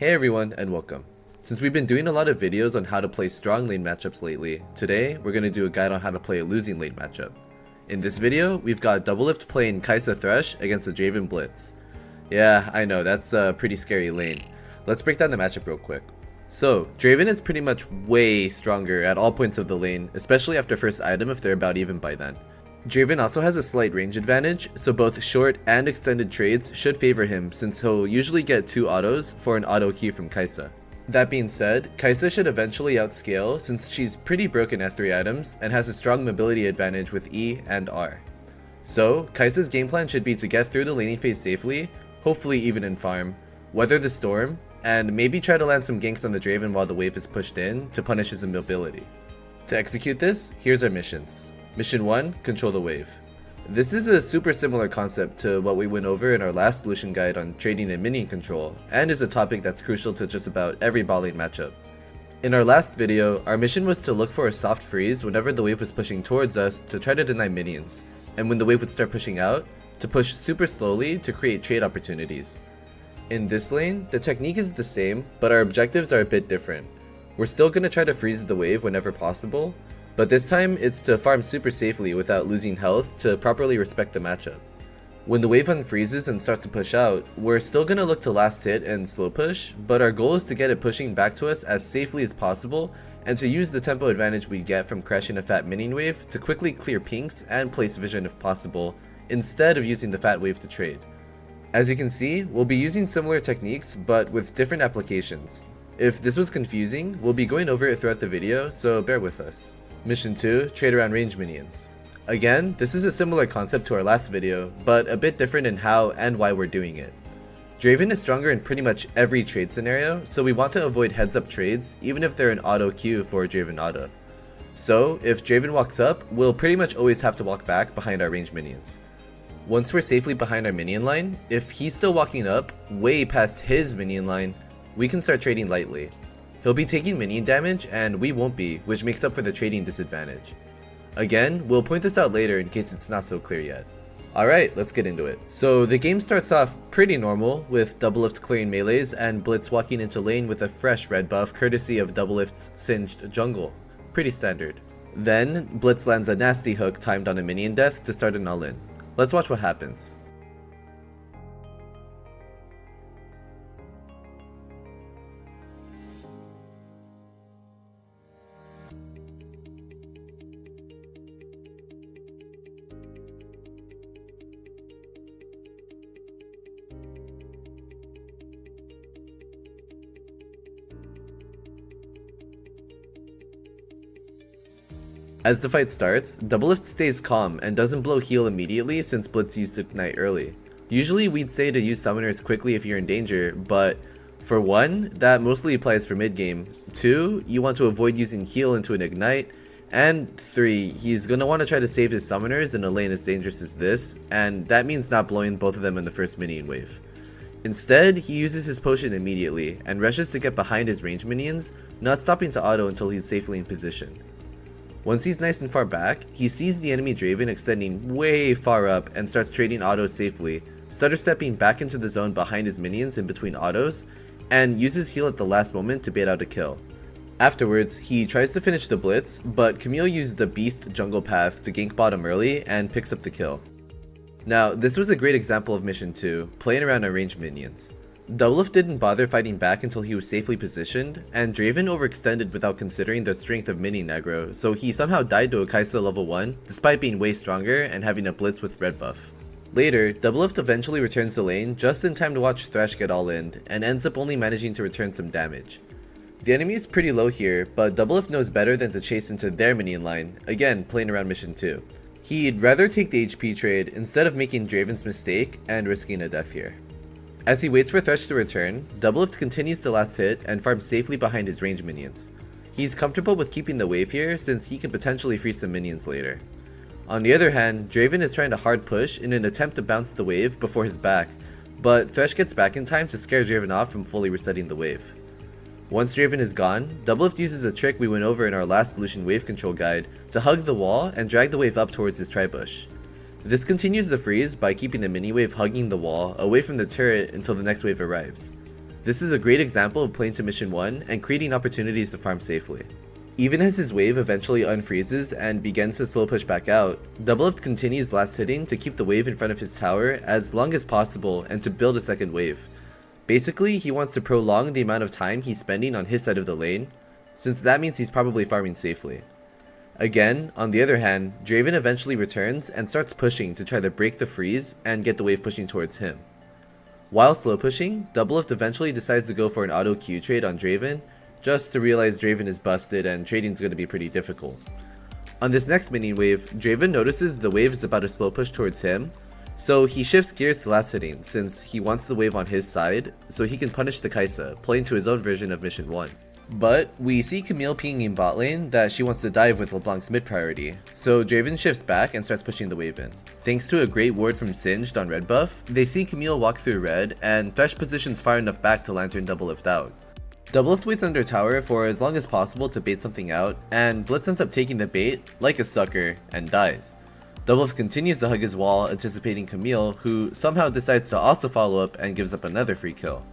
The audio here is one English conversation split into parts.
Hey everyone and welcome. Since we've been doing a lot of videos on how to play strong lane matchups lately, today we're going to do a guide on how to play a losing lane matchup. In this video, we've got Doublelift playing Kai'Sa Thresh against a Draven Blitz. Yeah, I know, that's a pretty scary lane. Let's break down the matchup real quick. So, Draven is pretty much way stronger at all points of the lane, especially after first item if they're about even by then. Draven also has a slight range advantage, so both short and extended trades should favor him since he'll usually get 2 autos for an auto Q from Kai'Sa. That being said, Kai'Sa should eventually outscale since she's pretty broken at 3 items and has a strong mobility advantage with E and R. So, Kai'Sa's game plan should be to get through the laning phase safely, hopefully even in farm, weather the storm, and maybe try to land some ganks on the Draven while the wave is pushed in to punish his immobility. To execute this, here's our missions. Mission 1, control the wave. This is a super similar concept to what we went over in our last Lucian guide on trading and minion control, and is a topic that's crucial to just about every bot lane matchup. In our last video, our mission was to look for a soft freeze whenever the wave was pushing towards us to try to deny minions, and when the wave would start pushing out, to push super slowly to create trade opportunities. In this lane, the technique is the same, but our objectives are a bit different. We're still going to try to freeze the wave whenever possible, but this time it's to farm super safely without losing health to properly respect the matchup. When the wave unfreezes and starts to push out, we're still going to look to last hit and slow push, but our goal is to get it pushing back to us as safely as possible and to use the tempo advantage we get from crashing a fat minion wave to quickly clear pinks and place vision if possible, instead of using the fat wave to trade. As you can see, we'll be using similar techniques but with different applications. If this was confusing, we'll be going over it throughout the video, so bear with us. Mission 2, trade around range minions. Again, this is a similar concept to our last video, but a bit different in how and why we're doing it. Draven is stronger in pretty much every trade scenario, so we want to avoid heads up trades even if they're an auto Q for a Draven auto. So, if Draven walks up, we'll pretty much always have to walk back behind our range minions. Once we're safely behind our minion line, if he's still walking up, way past his minion line, we can start trading lightly. He'll be taking minion damage and we won't be, which makes up for the trading disadvantage. Again, we'll point this out later in case it's not so clear yet. Alright, let's get into it. So the game starts off pretty normal, with Doublelift clearing melees and Blitz walking into lane with a fresh red buff courtesy of Doublelift's singed jungle. Pretty standard. Then, Blitz lands a nasty hook timed on a minion death to start an all-in. Let's watch what happens. As the fight starts, Doublelift stays calm and doesn't blow heal immediately since Blitz used Ignite early. Usually we'd say to use summoners quickly if you're in danger, but for 1, that mostly applies for mid game, 2, you want to avoid using heal into an Ignite, and 3, he's gonna want to try to save his summoners in a lane as dangerous as this, and that means not blowing both of them in the first minion wave. Instead, he uses his potion immediately and rushes to get behind his range minions, not stopping to auto until he's safely in position. Once he's nice and far back, he sees the enemy Draven extending way far up and starts trading autos safely, stutter stepping back into the zone behind his minions in between autos, and uses heal at the last moment to bait out a kill. Afterwards, he tries to finish the Blitz, but Camille used the beast jungle path to gank bottom early and picks up the kill. Now, this was a great example of mission 2, playing around our ranged minions. Doublelift didn't bother fighting back until he was safely positioned, and Draven overextended without considering the strength of minion aggro, so he somehow died to a Kai'Sa level 1, despite being way stronger and having a Blitz with red buff. Later, Doublelift eventually returns to lane just in time to watch Thresh get all-in, and ends up only managing to return some damage. The enemy is pretty low here, but Doublelift knows better than to chase into their minion line, again playing around mission 2. He'd rather take the HP trade instead of making Draven's mistake and risking a death here. As he waits for Thresh to return, Doublelift continues to last hit and farm safely behind his range minions. He's comfortable with keeping the wave here since he can potentially free some minions later. On the other hand, Draven is trying to hard push in an attempt to bounce the wave before his back, but Thresh gets back in time to scare Draven off from fully resetting the wave. Once Draven is gone, Doublelift uses a trick we went over in our last Lucian wave control guide to hug the wall and drag the wave up towards his tri-bush. This continues the freeze by keeping the mini wave hugging the wall away from the turret until the next wave arrives. This is a great example of playing to mission 1 and creating opportunities to farm safely. Even as his wave eventually unfreezes and begins to slow push back out, Doublelift continues last hitting to keep the wave in front of his tower as long as possible and to build a second wave. Basically, he wants to prolong the amount of time he's spending on his side of the lane, since that means he's probably farming safely. Again, on the other hand, Draven eventually returns and starts pushing to try to break the freeze and get the wave pushing towards him. While slow pushing, Doublelift eventually decides to go for an auto Q trade on Draven, just to realize Draven is busted and trading is going to be pretty difficult. On this next minion wave, Draven notices the wave is about to slow push towards him, so he shifts gears to last hitting since he wants the wave on his side so he can punish the Kai'Sa, playing to his own version of mission 1. But we see Camille pinging in bot lane that she wants to dive with LeBlanc's mid priority, so Draven shifts back and starts pushing the wave in. Thanks to a great ward from Singed on red buff, they see Camille walk through red and Thresh positions far enough back to lantern Doublelift out. Doublelift waits under tower for as long as possible to bait something out, and Blitz ends up taking the bait like a sucker and dies. Doublelift continues to hug his wall, anticipating Camille, who somehow decides to also follow up and gives up another free kill.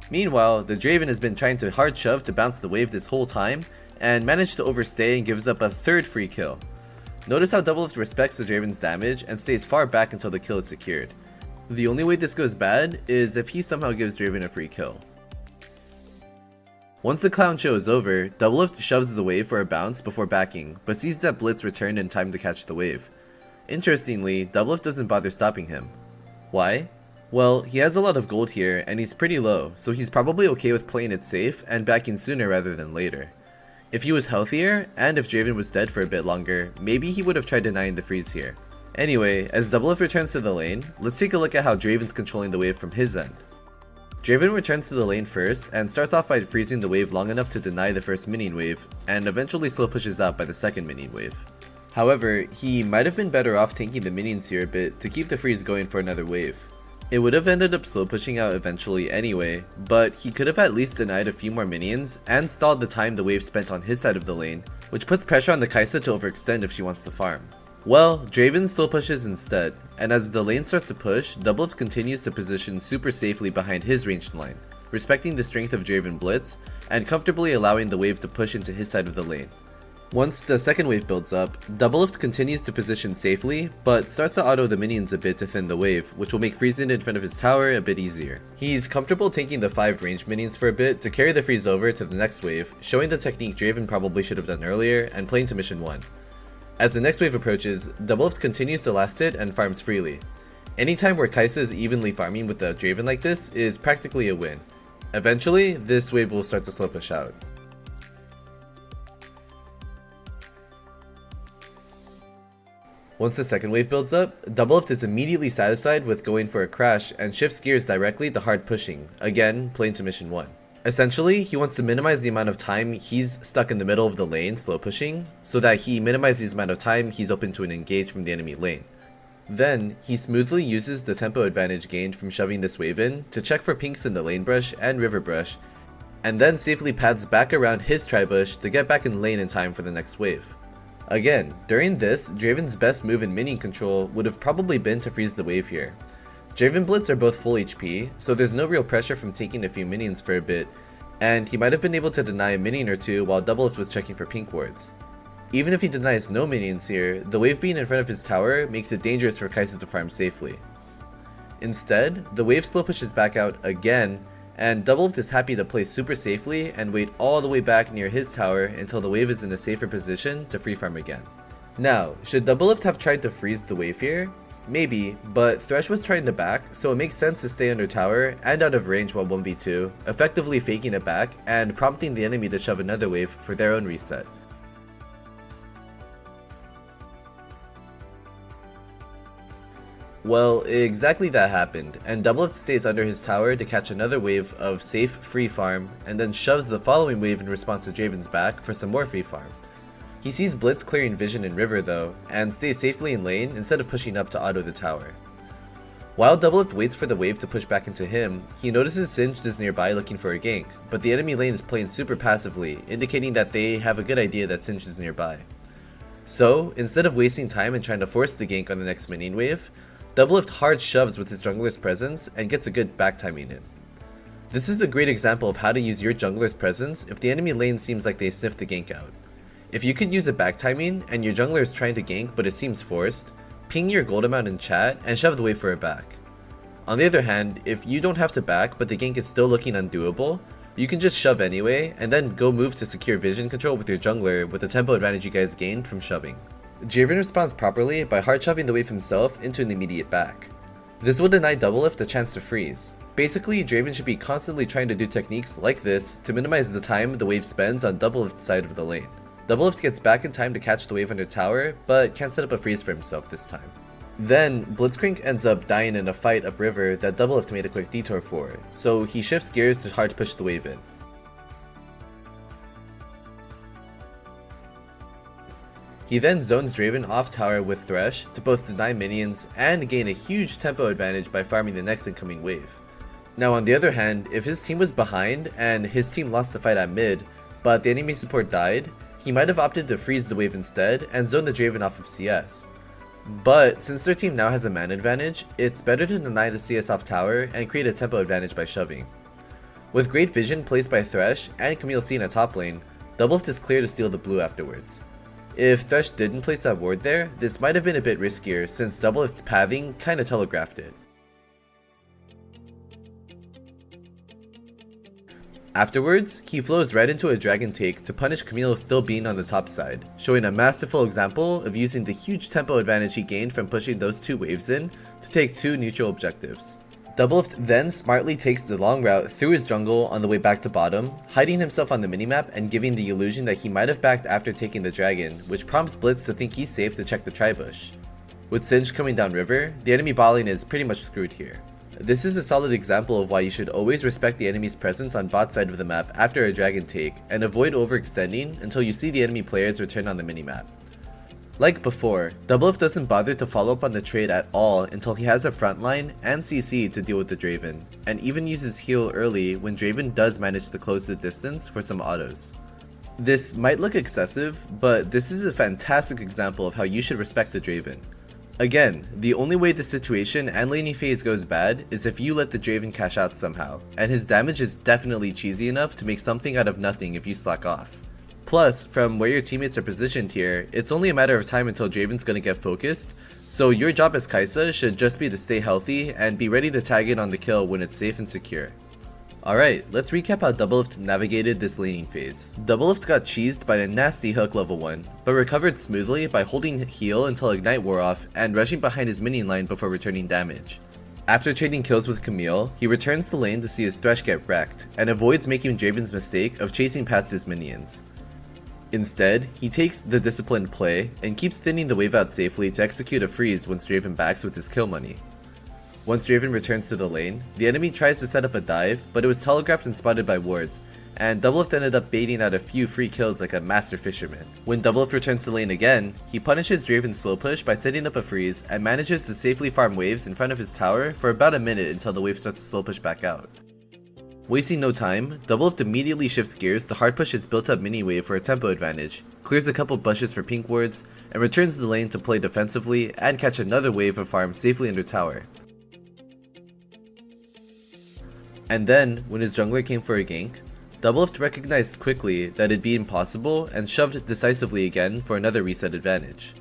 Meanwhile, the Draven has been trying to hard shove to bounce the wave this whole time, and managed to overstay and gives up a third free kill. Notice how Doublelift respects the Draven's damage and stays far back until the kill is secured. The only way this goes bad is if he somehow gives Draven a free kill. Once the clown show is over, Doublelift shoves the wave for a bounce before backing, but sees that Blitz returned in time to catch the wave. Interestingly, Doublelift doesn't bother stopping him. Why? Well, he has a lot of gold here and he's pretty low, so he's probably okay with playing it safe and backing sooner rather than later. If he was healthier, and if Draven was dead for a bit longer, maybe he would have tried denying the freeze here. Anyway, as Doublelift returns to the lane, let's take a look at how Draven's controlling the wave from his end. Draven returns to the lane first and starts off by freezing the wave long enough to deny the first minion wave, and eventually slow pushes out by the second minion wave. However, he might have been better off tanking the minions here a bit to keep the freeze going for another wave. It would have ended up slow pushing out eventually anyway, but he could have at least denied a few more minions and stalled the time the wave spent on his side of the lane, which puts pressure on the Kai'Sa to overextend if she wants to farm. Well, Draven still pushes instead, and as the lane starts to push, Doublelift continues to position super safely behind his ranged line, respecting the strength of Draven Blitz, and comfortably allowing the wave to push into his side of the lane. Once the second wave builds up, Doublelift continues to position safely, but starts to auto the minions a bit to thin the wave, which will make freezing in front of his tower a bit easier. He's comfortable taking the 5 ranged minions for a bit to carry the freeze over to the next wave, showing the technique Draven probably should have done earlier and playing to mission 1. As the next wave approaches, Doublelift continues to last hit and farms freely. Anytime where Kai'Sa is evenly farming with the Draven like this is practically a win. Eventually, this wave will start to slow push out. Once the second wave builds up, Doublelift is immediately satisfied with going for a crash and shifts gears directly to hard pushing, again playing to mission 1. Essentially, he wants to minimize the amount of time he's stuck in the middle of the lane slow pushing, so that he minimizes the amount of time he's open to an engage from the enemy lane. Then, he smoothly uses the tempo advantage gained from shoving this wave in to check for pinks in the lane brush and river brush, and then safely paths back around his tri-bush to get back in lane in time for the next wave. Again, during this, Draven's best move in minion control would have probably been to freeze the wave here. Draven Blitz are both full HP, so there's no real pressure from taking a few minions for a bit, and he might have been able to deny a minion or two while Doublelift was checking for pink wards. Even if he denies no minions here, the wave being in front of his tower makes it dangerous for Kai'Sa to farm safely. Instead, the wave slow pushes back out again, and Doublelift is happy to play super safely and wait all the way back near his tower until the wave is in a safer position to free farm again. Now, should Doublelift have tried to freeze the wave here? Maybe, but Thresh was trying to back, so it makes sense to stay under tower and out of range while 1v2, effectively faking it back and prompting the enemy to shove another wave for their own reset. Well, exactly that happened, and Doublelift stays under his tower to catch another wave of safe free farm, and then shoves the following wave in response to Draven's back for some more free farm. He sees Blitz clearing vision in river though, and stays safely in lane instead of pushing up to auto the tower. While Doublelift waits for the wave to push back into him, he notices Singed is nearby looking for a gank, but the enemy lane is playing super passively, indicating that they have a good idea that Singed is nearby. So, instead of wasting time and trying to force the gank on the next minion wave, Doublelift hard shoves with his jungler's presence and gets a good back timing in. This is a great example of how to use your jungler's presence if the enemy lane seems like they sniffed the gank out. If you could use a back timing and your jungler is trying to gank but it seems forced, ping your gold amount in chat and shove the wave for it back. On the other hand, if you don't have to back but the gank is still looking undoable, you can just shove anyway and then go move to secure vision control with your jungler with the tempo advantage you guys gained from shoving. Draven responds properly by hard shoving the wave himself into an immediate back. This will deny Doublelift a chance to freeze. Basically, Draven should be constantly trying to do techniques like this to minimize the time the wave spends on Doublelift's side of the lane. Doublelift gets back in time to catch the wave under tower, but can't set up a freeze for himself this time. Then, Blitzcrank ends up dying in a fight upriver that Doublelift made a quick detour for, so he shifts gears to hard push the wave in. He then zones Draven off tower with Thresh to both deny minions and gain a huge tempo advantage by farming the next incoming wave. Now on the other hand, if his team was behind and his team lost the fight at mid, but the enemy support died, he might have opted to freeze the wave instead and zone the Draven off of CS. But since their team now has a man advantage, it's better to deny the CS off tower and create a tempo advantage by shoving. With great vision placed by Thresh and Camille seen at top lane, Doublelift is clear to steal the blue afterwards. If Thresh didn't place that ward there, this might have been a bit riskier since Doublelift's pathing kinda telegraphed it. Afterwards, he flows right into a dragon take to punish Camille still being on the top side, showing a masterful example of using the huge tempo advantage he gained from pushing those two waves in to take two neutral objectives. Doublelift then smartly takes the long route through his jungle on the way back to bottom, hiding himself on the minimap and giving the illusion that he might have backed after taking the dragon, which prompts Blitz to think he's safe to check the tribush. With Singe coming down river, the enemy bot lane is pretty much screwed here. This is a solid example of why you should always respect the enemy's presence on bot side of the map after a dragon take, and avoid overextending until you see the enemy players return on the minimap. Like before, Doublelift doesn't bother to follow up on the trade at all until he has a frontline and CC to deal with the Draven, and even uses heal early when Draven does manage to close the distance for some autos. This might look excessive, but this is a fantastic example of how you should respect the Draven. Again, the only way the situation and laning phase goes bad is if you let the Draven cash out somehow, and his damage is definitely cheesy enough to make something out of nothing if you slack off. Plus, from where your teammates are positioned here, it's only a matter of time until Draven's gonna get focused, so your job as Kai'Sa should just be to stay healthy and be ready to tag in on the kill when it's safe and secure. Alright, let's recap how Doublelift navigated this laning phase. Doublelift got cheesed by a nasty hook level 1, but recovered smoothly by holding heal until Ignite wore off and rushing behind his minion line before returning damage. After trading kills with Camille, he returns to lane to see his Thresh get wrecked, and avoids making Draven's mistake of chasing past his minions. Instead, he takes the disciplined play and keeps thinning the wave out safely to execute a freeze once Draven backs with his kill money. Once Draven returns to the lane, the enemy tries to set up a dive, but it was telegraphed and spotted by wards, and Doublelift ended up baiting out a few free kills like a master fisherman. When Doublelift returns to lane again, he punishes Draven's slow push by setting up a freeze and manages to safely farm waves in front of his tower for about a minute until the wave starts to slow push back out. Wasting no time, Doublelift immediately shifts gears to hard push his built up mini wave for a tempo advantage, clears a couple bushes for pink wards, and returns to the lane to play defensively and catch another wave of farm safely under tower. And then, when his jungler came for a gank, Doublelift recognized quickly that it'd be impossible and shoved decisively again for another reset advantage.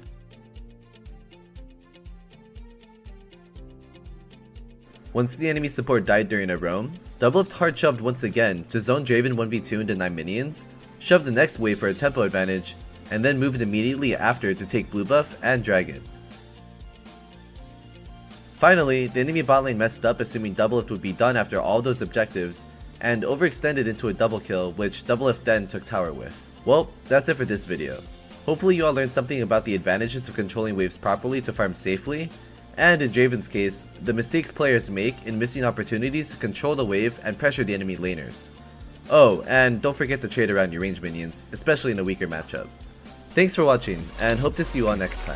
Once the enemy support died during a roam, Doublelift hard shoved once again to zone Draven 1v2 and deny minions, shoved the next wave for a tempo advantage, and then moved immediately after to take blue buff and dragon. Finally, the enemy bot lane messed up assuming Doublelift would be done after all those objectives, and overextended into a double kill, which Doublelift then took tower with. Well, that's it for this video. Hopefully you all learned something about the advantages of controlling waves properly to farm safely, and in Draven's case, the mistakes players make in missing opportunities to control the wave and pressure the enemy laners. Oh, and don't forget to trade around your range minions, especially in a weaker matchup. Thanks for watching, and hope to see you all next time.